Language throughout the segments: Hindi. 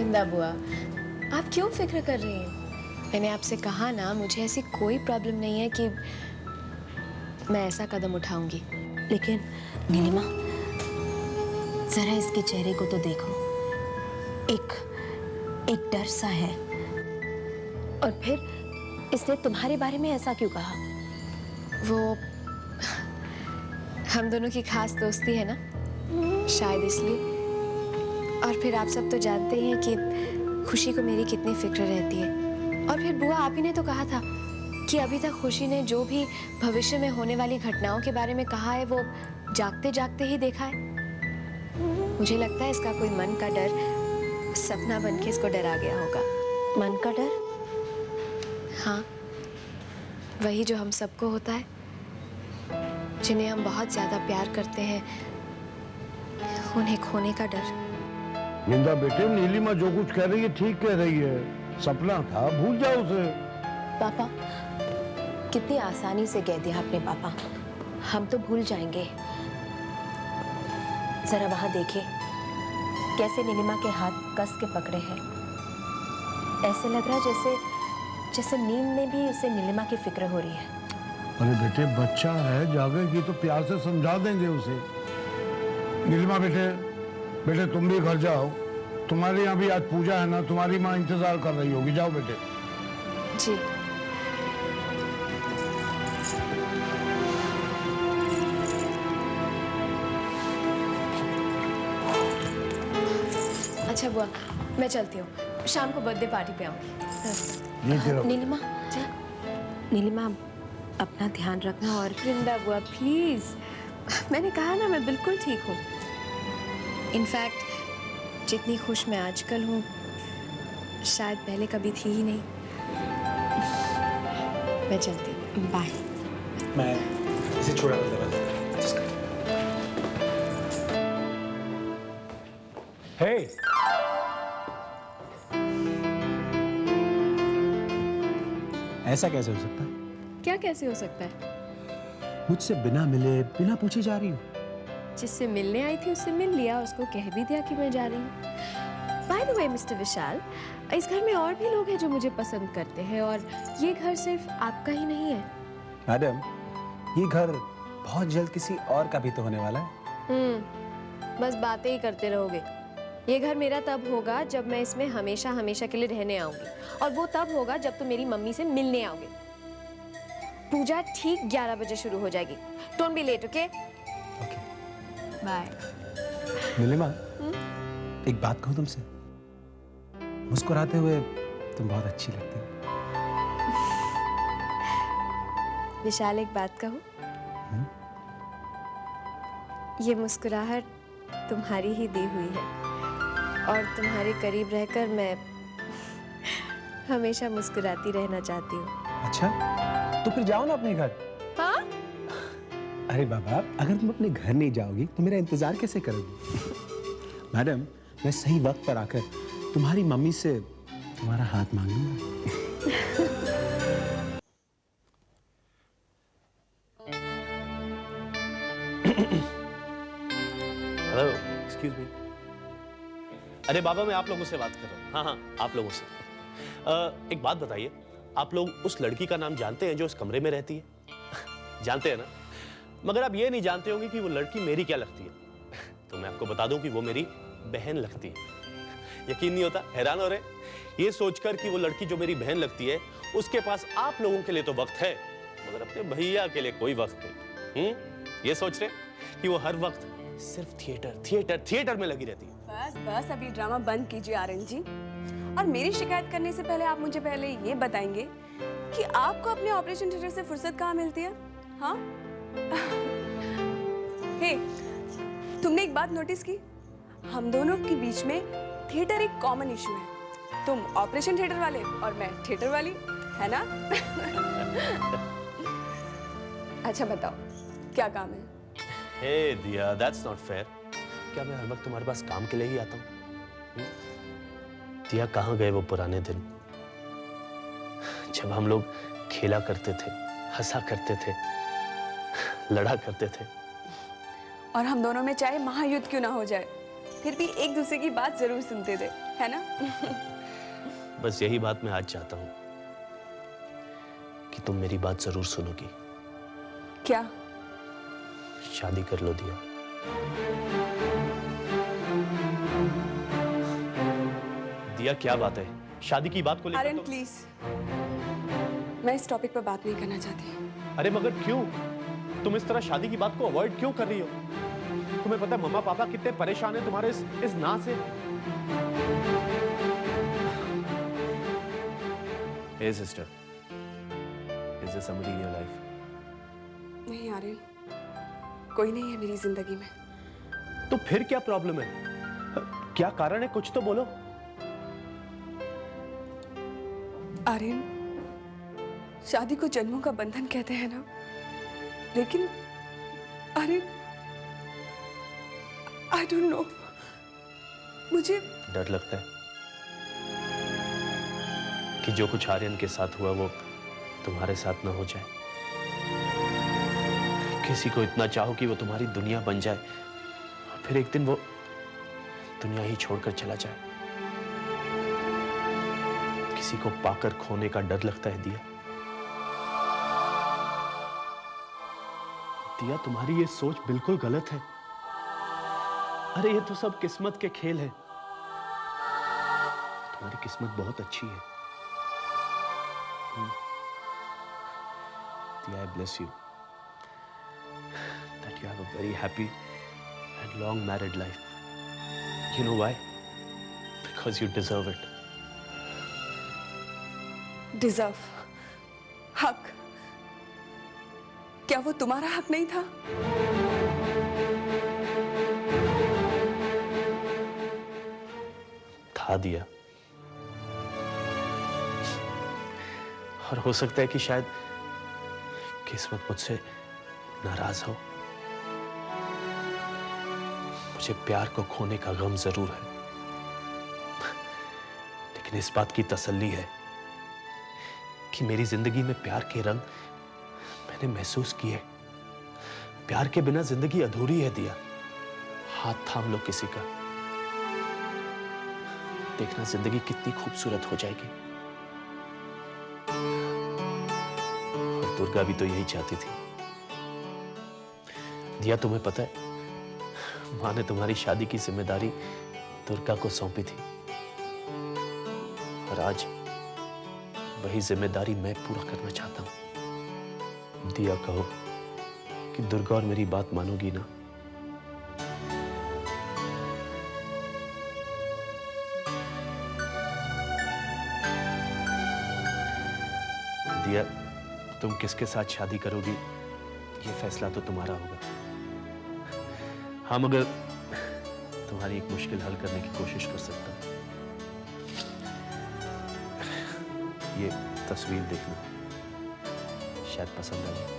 वृंदा बुआ, आप क्यों फिक्र कर रही हैं? मैंने आपसे कहा ना, मुझे ऐसी कोई प्रॉब्लम नहीं है कि मैं ऐसा कदम उठाऊंगी। लेकिन नीलिमा, जरा इसके चेहरे को तो देखो, एक डर सा है। और फिर इसने तुम्हारे बारे में ऐसा क्यों कहा? वो हम दोनों की खास दोस्ती है ना, शायद इसलिए। और फिर आप सब तो जानते ही हैं कि खुशी को मेरी कितनी फिक्र रहती है। और फिर बुआ, आप ही ने तो कहा था कि अभी तक खुशी ने जो भी भविष्य में होने वाली घटनाओं के बारे में कहा है वो जागते जागते ही देखा है। मुझे लगता है इसका कोई मन का डर सपना बन के इसको डरा गया होगा। मन का डर? हाँ, वही जो हम सबको होता है, जिन्हें हम बहुत ज्यादा प्यार करते हैं, उन्हें खोने का डर। वृंदा बेटे, नीलिमा जो कुछ कह रही है ठीक कह रही है। सपना था, भूल जाओ उसे। पापा, कितनी आसानी से कह दिया आपने पापा, हम तो भूल जाएंगे। जरा वहां देखिए कैसे नीलिमा के हाथ कस के पकड़े हैं। ऐसे लग रहा है जैसे नींद में भी उसे नीलिमा की फिक्र हो रही है। अरे बेटे, बच्चा है, जागेगी तो प्यार से समझा देंगे उसे। नीलिमा बेटे तुम भी घर जाओ। तुम्हारे यहाँ भी आज पूजा है ना, तुम्हारी माँ इंतजार कर रही होगी। जाओ बेटे। जी। अच्छा बुआ, मैं चलती हूँ, शाम को बर्थडे पार्टी पे आऊंगी। नीलिमा, अपना ध्यान रखना। और वृंदा बुआ प्लीज, मैंने कहा ना मैं बिल्कुल ठीक हूँ। इनफैक्ट जितनी खुश मैं आजकल हूँ शायद पहले कभी थी ही नहीं। मैं चलती हूँ, बाय। मैं इसे छोड़ा कर देगा। हे, ऐसा कैसे हो सकता है? क्या कैसे हो सकता है? मुझसे बिना मिले बिना पूछे जा रही हो। जिससे मिलने आई थी उससे मिल लिया, उसको कह भी दिया कि मैं जा रही हूँ। बाय द वे मिस्टर विशाल, इस घर में और भी लोग हैं जो मुझे पसंद करते हैं, और ये घर सिर्फ आपका ही नहीं है। मैडम, ये घर बहुत जल्द किसी और का भी तो होने वाला है। बस बातें ही करते रहोगे। ये घर मेरा तब होगा जब मैं इसमें हमेशा हमेशा के लिए रहने आऊंगी, और वो तब होगा जब तुम मेरी मम्मी से मिलने आओगे। पूजा ठीक 11 बजे शुरू हो जाएगी। Don't be late, okay? Okay, bye. Neelima, एक बात कहूँ तुमसे? मुस्कुराते हुए तुम बहुत अच्छी लगती हो। विशाल, एक बात कहूँ? ये मुस्कुराहट तुम्हारी ही दी हुई है, और तुम्हारे करीब रहकर मैं हमेशा मुस्कुराती रहना चाहती हूँ। अच्छा, तो फिर जाओ ना अपने घर। हाँ? अरे बाबा, अगर तुम अपने घर नहीं जाओगी तो मेरा इंतजार कैसे करोगी? मैडम, मैं सही वक्त पर आकर तुम्हारी मम्मी से तुम्हारा हाथ मांग लूंगा। Hello, excuse me. अरे बाबा, मैं आप लोगों से बात कर रहा हूँ। हाँ हाँ, आप लोगों से। एक बात बताइए, आप लोग उस लड़की का नाम जानते हैं जो इस कमरे में रहती है? जानते हैं ना? मगर आप ये नहीं जानते होंगे कि वो लड़की मेरी क्या लगती है। तो मैं आपको बता दूं कि वो मेरी बहन लगती है। यकीन नहीं होता? हैरान हो रहे? ये सोचकर कि वो लड़की जो मेरी बहन लगती है उसके पास आप लोगों के लिए तो वक्त है, मगर अपने भैया के लिए कोई वक्त नहीं। ये सोच रहे कि वो हर वक्त सिर्फ थिएटर में लगी रहती है। बस अभी ड्रामा बंद कीजिए आर्यन जी। और मेरी शिकायत करने से पहले आप मुझे पहले ये बताएंगे कि आपको अपने ऑपरेशन थिएटर से फुर्सत कहाँ मिलती है? हाँ? हे, तुमने एक बात नोटिस की? हम दोनों के बीच में थिएटर एक कॉमन इशू है। तुम ऑपरेशन थिएटर वाले और मैं थिएटर वाली, है ना? अच्छा बताओ, क्या काम है? हे दिया, that's not fair। क्या मैं हर वक्त तुम्हारे पास काम के लिए ही आता हूँ? दिया, कहाँ गए वो पुराने दिन जब हम लोग खेला करते थे, हंसा करते थे, लड़ा करते थे? और हम दोनों में चाहे महायुद्ध क्यों ना हो जाए, फिर भी एक दूसरे की बात जरूर सुनते थे। है ना? बस यही बात मैं आज चाहता हूं कि तुम मेरी बात जरूर सुनोगी। क्या? शादी कर लो दिया। दिया क्या बात है? शादी की बात को लेकर आर्यन तो... प्लीज, मैं इस टॉपिक पर बात नहीं करना चाहती। अरे मगर क्यों? तुम इस तरह शादी की बात को अवॉइड क्यों कर रही हो? तुम्हें पता है मम्मा पापा कितने परेशान हैं तुम्हारे इस ना से। Hey sister, is there somebody in your life? नहीं आर्यन, कोई नहीं है मेरी जिंदगी में। तो फिर क्या प्रॉब्लम है? क्या कारण है? कुछ तो बोलो। आर्यन, शादी को जन्मों का बंधन कहते हैं ना, लेकिन आर्यन, आई डोंट नो, मुझे डर लगता है कि जो कुछ आर्यन के साथ हुआ वो तुम्हारे साथ ना हो जाए। किसी को इतना चाहो कि वो तुम्हारी दुनिया बन जाए और फिर एक दिन वो दुनिया ही छोड़कर चला जाए। किसी को पाकर खोने का डर लगता है दिया। दिया, तुम्हारी ये सोच बिल्कुल गलत है। अरे ये तो सब किस्मत के खेल है। तुम्हारी किस्मत बहुत अच्छी है। Diya, I bless you that you have a very happy and long married life. You know why? Because you deserve it. Deserve, हक, क्या वो तुम्हारा हक नहीं था? था दिया। और हो सकता है कि शायद किस्मत मुझसे नाराज हो। मुझे प्यार को खोने का गम जरूर है, लेकिन इस बात की तसल्ली है कि मेरी जिंदगी में प्यार के रंग मैंने महसूस किए। प्यार के बिना जिंदगी अधूरी है दिया। हाथ थाम लो किसी का, देखना जिंदगी कितनी खूबसूरत हो जाएगी। दुर्गा भी तो यही चाहती थी। दिया, तुम्हें पता है मां ने तुम्हारी शादी की जिम्मेदारी दुर्गा को सौंपी थी और आज वही जिम्मेदारी मैं पूरा करना चाहता हूं। दिया, कहो कि दुर्गा और मेरी बात मानोगी ना? दिया, तुम किसके साथ शादी करोगी ये फैसला तो तुम्हारा होगा। हाँ, मगर तुम्हारी एक मुश्किल हल करने की कोशिश कर सकता हूं। ये तस्वीर देखना, शायद पसंद आ जाए।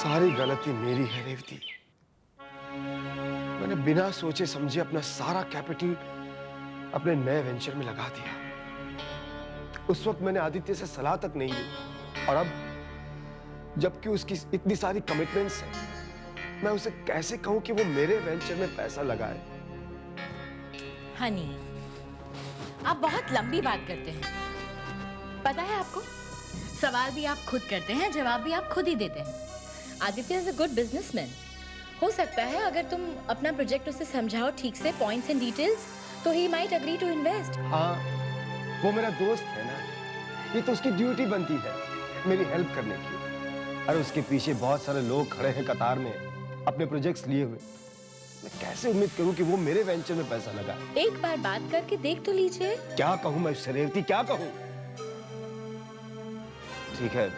सारी गलती मेरी है रेवती। मैंने बिना सोचे समझे अपना सारा कैपिटल अपने नए वेंचर में लगा दिया। उस वक्त मैंने आदित्य से सलाह तक नहीं ली, और अब जबकि उसकी इतनी सारी कमिटमेंट्स हैं, मैं उसे कैसे कहूं कि वो मेरे वेंचर में पैसा लगाए? हनी, आप बहुत लंबी बात करते हैं। पता है आपको, सवाल भी आप खुद करते हैं, जवाब भी आप खुद ही देते हैं। Aditya is a good businessman. हो सकता है अगर तुम अपना प्रोजेक्ट उसे समझाओ ठीक से, पॉइंट्स एंड डिटेल्स, तो he might agree to invest. हाँ, वो मेरा दोस्त है ना, ये तो उसकी ड्यूटी बनती है मेरी हेल्प करने की। अरे उसके पीछे बहुत सारे लोग खड़े हैं कतार में अपने प्रोजेक्ट्स लिए हुए। मैं कैसे उम्मीद करूं कि वो मेरे वेंचर में पैसा लगाए? एक बार बात करके देख तो लीजिए। क्या कहूं मैं उससे रेवती, क्या कहूं? ठीक है,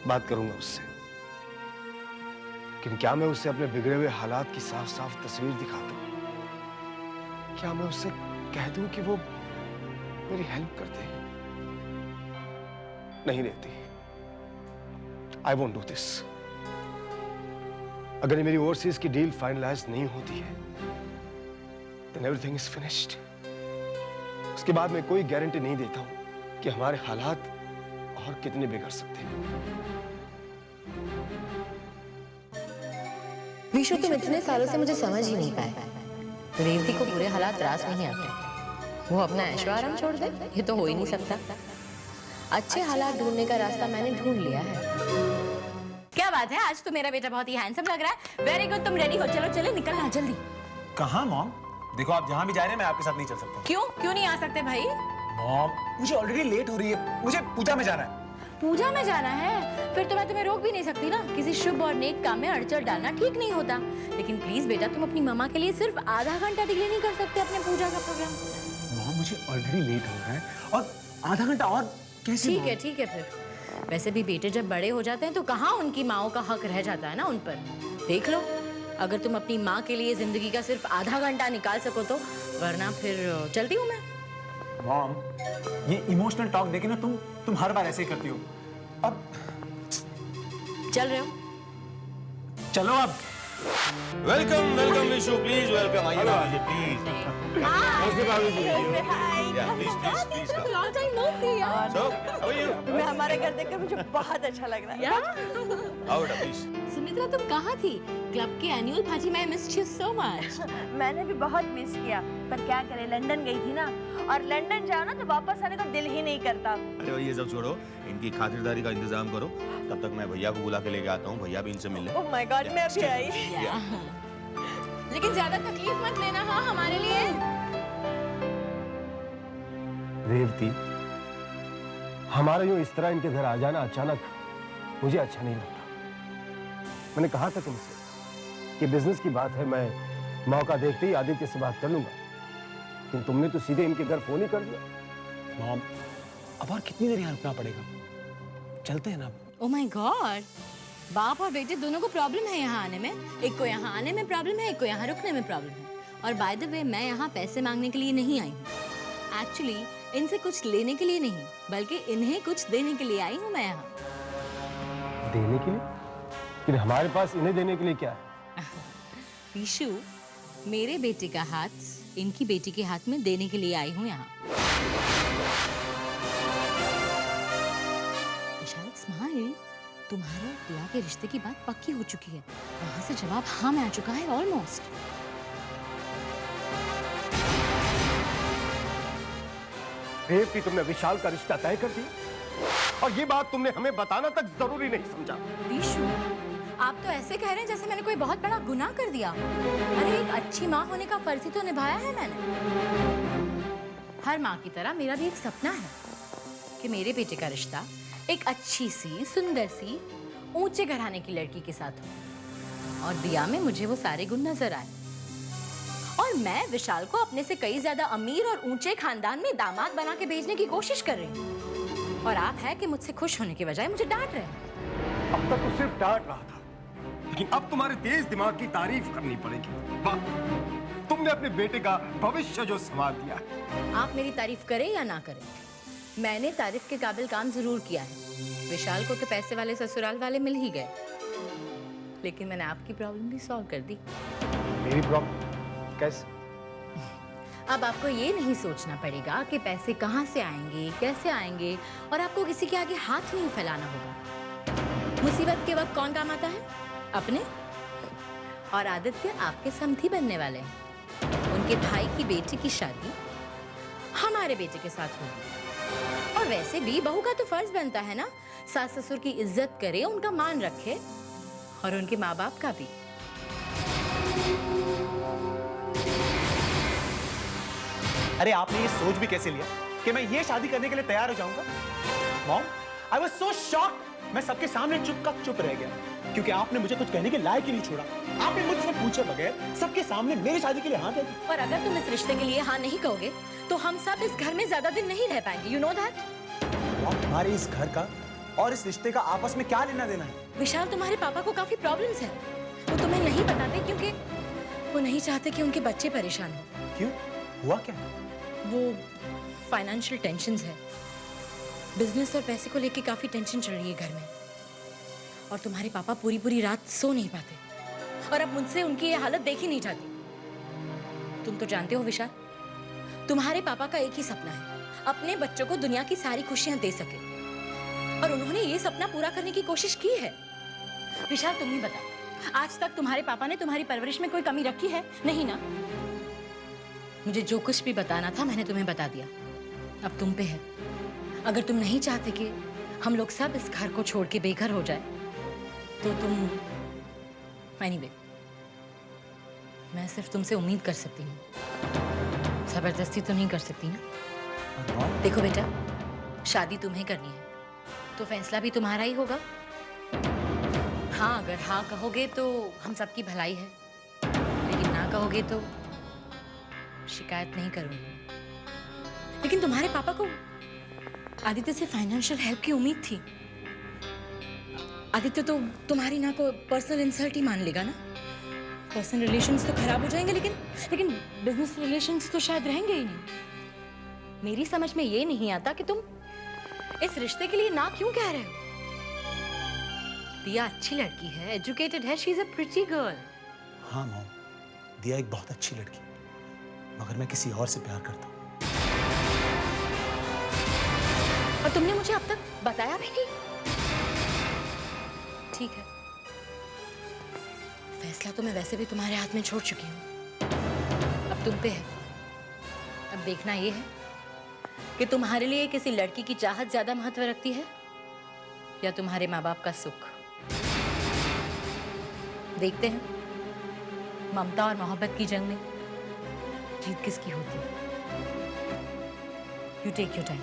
बात करूंगा उससे, लेकिन क्या मैं उससे अपने बिगड़े हुए हालात की साफ साफ तस्वीर दिखा दूं? क्या मैं उससे कह दूं कि वो मेरी हेल्प कर दे? नहीं रहती। I won't do this. अगर ये मेरी ओवरसीज की डील फाइनलाइज नहीं होती है, then everything is finished. उसके बाद मैं कोई गारंटी नहीं देता हूं कि हमारे हालात और कितने बिगड़ सकते हैं। विशु, तुम इतने सालों से मुझे समझ ही नहीं पाए। रेवती को बुरे हालात रास नहीं आते, वो अपना ऐशो आराम छोड़ दे, ये तो हो ही नहीं सकता। अच्छे हालात ढूंढने का रास्ता मैंने ढूंढ लिया है। क्या बात है, आज तो मेरा बेटा बहुत ही हैंडसम लग रहा है। वेरी गुड, तुम रेडी हो? चलो चलो निकलना जल्दी। कहाँ मॉम? देखो आप जहाँ भी जा रहे हैं मैं आपके साथ नहीं चल सकता। क्यों नहीं आ सकते भाई? मॉम मुझे ऑलरेडी लेट हो रही है, मुझे पूजा में जाना है। पूजा में जाना है? फिर तो मैं तुम्हें रोक भी नहीं सकती ना। किसी शुभ और नेक काम में अड़चन डालना ठीक नहीं होता। लेकिन प्लीज बेटा, तुम अपनी मम्मा के लिए सिर्फ आधा घंटा डिले नहीं कर सकते अपने पूजा का प्रोग्राम? मॉम मुझे ऑलरेडी लेट हो रहा है और आधा घंटा और कैसे? ठीक है फिर। वैसे भी बेटे जब बड़े हो जाते हैं तो कहाँ उनकी माओं का हक रह जाता है ना उन पर। देख लो, अगर तुम अपनी माँ के लिए जिंदगी का सिर्फ आधा घंटा निकाल सको तो, वरना फिर चलती हूँ मैं। मॉम ये इमोशनल टॉक देके ना तुम हर बार ऐसे ही करती हो। अब चल रहे हो? चलो अब। Welcome welcome Vishu, please welcome. आइए भाभी प्लीज। नमस्ते भाभी ji. Please please please. Long time no see यार। So how are you? तुम्हें हमारे घर देखकर मुझे बहुत अच्छा लग रहा है। आओ बेटा प्लीज। सुमित्रा, तुम कहाँ थी? क्लब के एनुअल पार्टी में। I missed you so much. मैंने भी बहुत मिस किया, पर क्या करे, लंदन गई थी ना, और लंदन जाओ ना तो वापस आने का दिल ही नहीं करता। अरे भाई ये सब छोड़ो, इनकी खातिरदारी का इंतजाम करो। तब तक मैं भैया को बुला के लेके आता हूँ, भैया भी इनसे मिल ले। ओह माय गॉड, मैं भी आई। लेकिन ज्यादा तकलीफ मत लेना हाँ हमारे लिए। रेवती, हमारा यूं इस तरह इनके घर आ जाना अचानक मुझे अच्छा नहीं लगता। मैंने कहा था तुमसे कि बिजनेस की बात है, मैं मौका देखते ही आदित्य से बात कर लूंगा, लेकिन तुमने तो सीधे इनके घर फोन ही कर दिया। मॉम अब और कितनी देर यहाँ रुकना पड़ेगा? चलते हैं ना। ओह माय गॉड, बाप और बेटे दोनों को प्रॉब्लम है यहाँ आने में। एक को यहाँ आने में प्रॉब्लम है, एक को यहाँ रुकने में प्रॉब्लम है। और बाय द वे, मैं यहाँ पैसे मांगने के लिए नहीं आई हूँ। एक्चुअली इनसे कुछ लेने के लिए नहीं, बल्कि इन्हें कुछ देने के लिए आई हूँ मैं यहाँ। देने के लिए? लेकिन हमारे पास इन्हें देने के लिए क्या है? विशु, मेरे बेटे का हाथ इनकी बेटी के हाथ में देने के लिए आई हूँ यहाँ। विशाल स्माइल, तुम्हारे और दिया के रिश्ते की बात पक्की हो चुकी है। वहां से जवाब हाँ में आ चुका है ऑलमोस्ट। रेवती, तुमने विशाल का रिश्ता तय कर दिया और ये बात तुमने हमें बताना तक जरूरी नहीं समझा। विशु, आप तो ऐसे कह रहे हैं जैसे मैंने कोई बहुत बड़ा गुनाह कर दिया। अरे एक अच्छी माँ होने का फर्ज ही तो निभाया है मैंने। हर माँ की तरह मेरा भी एक सपना है कि मेरे बेटे का रिश्ता एक अच्छी सी, सुंदर सी, ऊंचे घराने की लड़की के साथ हो। और दिया में मुझे वो सारे गुण नजर आए। और मैं विशाल को अपने से कई ज्यादा अमीर और ऊंचे खानदान में दामाद बना के भेजने की कोशिश कर रही हूँ। और आप है कि मुझसे खुश होने की बजाय मुझे डांट रहे हैं। अब तक तो सिर्फ डांट रहा था, लेकिन अब तुम्हारे तेज दिमाग की तारीफ करनी पड़ेगी। वाह, तुमने अपने बेटे का भविष्य जो संवार दिया है। आप मेरी तारीफ करें या ना करें, मैंने तारीफ के काबिल काम जरूर किया है। विशाल को तो पैसे वाले ससुराल वाले मिल ही गए, लेकिन मैंने आपकी प्रॉब्लम भी सॉल्व कर दी। मेरी प्रॉब्लम कैसे? अब आपको ये नहीं सोचना पड़ेगा कि पैसे कहाँ से आएंगे, कैसे आएंगे, और आपको किसी के आगे हाथ नहीं फैलाना होगा। मुसीबत के वक्त कौन काम आता है? अपने। और आदित्य आपके समधी बनने वाले हैं। उनके भाई की बेटी की शादी हमारे बेटे के साथ होगी। और वैसे भी बहू का तो फर्ज बनता है ना, सास ससुर की इज्जत करे, उनका मान रखे, और उनके माँ बाप का भी। अरे आपने ये सोच भी कैसे लिया कि मैं ये शादी करने के लिए तैयार हो जाऊंगा? Mom, I was so shocked. मैं सबके सामने चुप रह गया क्योंकि आपने मुझे कुछ कहने के लायक ही नहीं छोड़ा। आपने मुझसे पूछे बगैर सबके सामने मेरी शादी के लिए हाँ कह दी। और अगर तुम इस रिश्ते के लिए हाँ नहीं कहोगे तो हम सब इस घर में ज्यादा दिन नहीं रह पाएंगे। You know that. हमारे इस घर का और इस रिश्ते का आपस में क्या लेना देना है? विशाल, तुम्हारे पापा को काफी प्रॉब्लम्स हैं। वो तुम्हें नहीं बताते क्योंकि वो नहीं चाहते कि उनके बच्चे परेशान हो। क्यों? हुआ क्या? वो फाइनेंशियल टेंशन्स है। बिजनेस और पैसे को लेके काफी टेंशन चल रही है घर में। और तुम्हारे पापा पूरी रात सो नहीं पाते, और अब मुझसे उनकी ये हालत देखी नहीं जाती। तुम तो जानते हो विशाल, तुम्हारे पापा का एक ही सपना है, अपने बच्चों को दुनिया की सारी खुशियां दे सके, और उन्होंने ये सपना पूरा करने की कोशिश की है। विशाल, तुम ही बताओ, आज तक तुम्हारे पापा ने तुम्हारी परवरिश में कोई कमी रखी है? नहीं ना? मुझे जो कुछ भी बताना था मैंने तुम्हें बता दिया, अब तुम पे है। अगर तुम नहीं चाहते कि हम लोग सब इस घर को छोड़ के बेघर हो जाए, तो तुम एनीवे, मैं सिर्फ तुमसे उम्मीद कर सकती हूँ, जबरदस्ती तो नहीं कर सकती ना। देखो बेटा, शादी तुम्हें करनी है तो फैसला भी तुम्हारा ही होगा। हाँ, अगर हाँ कहोगे तो हम सबकी भलाई है, लेकिन ना कहोगे तो शिकायत नहीं करूंगी। लेकिन तुम्हारे पापा को आदित्य से फाइनेंशियल हेल्प की उम्मीद थी। आदित्य तो तुम्हारी ना को पर्सनल इंसल्ट ही मान लेगा ना। पर्सनल रिलेशंस तो खराब हो जाएंगे, लेकिन बिजनेस रिलेशंस तो शायद रहेंगे ही नहीं। मेरी समझ में ये नहीं आता कि तुम इस रिश्ते के लिए ना क्यों कह रहे हो। दिया अच्छी लड़की है, एजुकेटेड है, she is a pretty girl. हाँ मॉम, दिया एक बहुत अच्छी लड़की, मगर मैं किसी और से प्यार करता हूँ। और तुमने मुझे अब तक बताया भी नहीं। ठीक है, फैसला तो मैं वैसे भी तुम्हारे हाथ में छोड़ चुकी हूँ, अब तुम पे है। अब देखना ये है कि तुम्हारे लिए किसी लड़की की चाहत ज्यादा महत्व रखती है या तुम्हारे माँ बाप का सुख। देखते हैं ममता और मोहब्बत की जंग में जीत किसकी होती है। You take your time.